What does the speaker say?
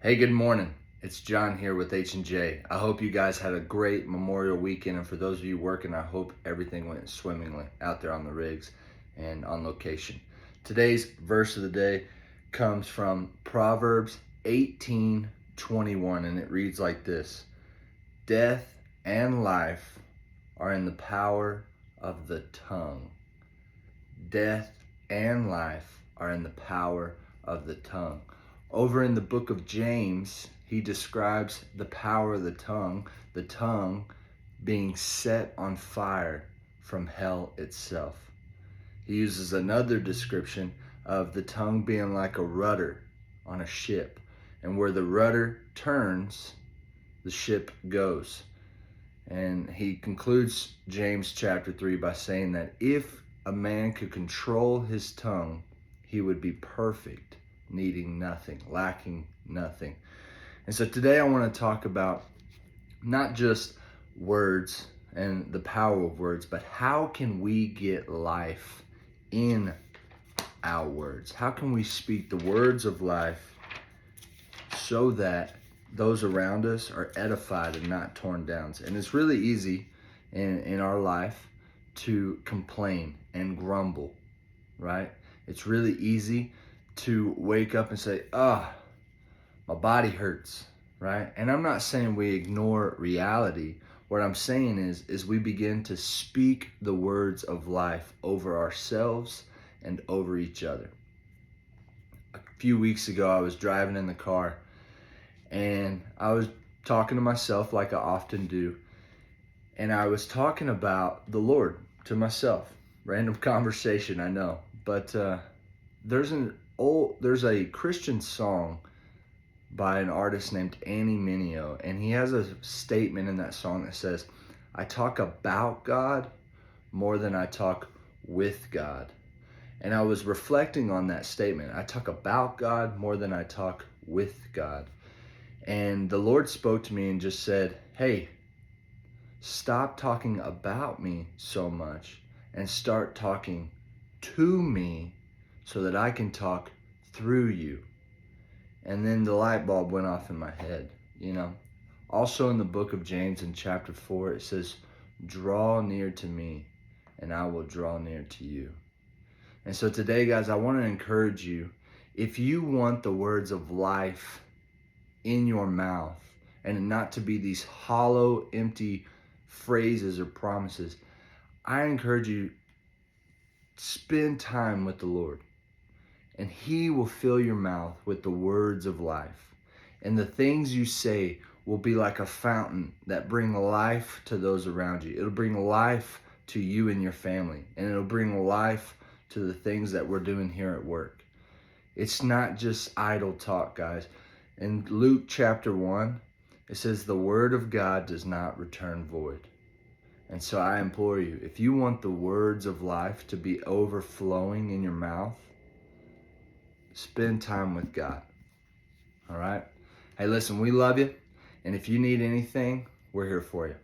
Hey, good morning. It's John here with H&J. I hope you guys had a great Memorial weekend, and for those of you working, I hope everything went swimmingly out there on the rigs and on location. Today's verse of the day comes from Proverbs 18:21, and it reads like this: Death and life are in the power of the tongue. Death and life are in the power of the tongue. Over in the book of James, he describes the power of the tongue being set on fire from hell itself. He uses another description of the tongue being like a rudder on a ship, and where the rudder turns, the ship goes. And he concludes James chapter 3 by saying that if a man could control his tongue, he would be perfect, needing nothing, lacking nothing. And so today I want to talk about not just words and the power of words, but how can we get life in our words? How can we speak the words of life so that those around us are edified and not torn down? And it's really easy in our life to complain and grumble, right? It's really easy to wake up and say, my body hurts, right? And I'm not saying we ignore reality. What I'm saying is we begin to speak the words of life over ourselves and over each other. A few weeks ago, I was driving in the car and I was talking to myself like I often do. And I was talking about the Lord to myself. Random conversation, I know. But there's a Christian song by an artist named Annie Mineo, and he has a statement in that song that says, I talk about God more than I talk with God. And I was reflecting on that statement. I talk about God more than I talk with God. And the Lord spoke to me and just said, hey, stop talking about me so much and start talking to me so that I can talk through you. And then the light bulb went off in my head, Also in the book of James in chapter 4, it says, draw near to me and I will draw near to you. And so today, guys, I want to encourage you, if you want the words of life in your mouth and not to be these hollow, empty phrases or promises, I encourage you, spend time with the Lord. And he will fill your mouth with the words of life. And the things you say will be like a fountain that bring life to those around you. It'll bring life to you and your family. And it'll bring life to the things that we're doing here at work. It's not just idle talk, guys. In Luke chapter 1, it says the word of God does not return void. And so I implore you, if you want the words of life to be overflowing in your mouth, spend time with God. All right? Hey, listen, we love you. And if you need anything, we're here for you.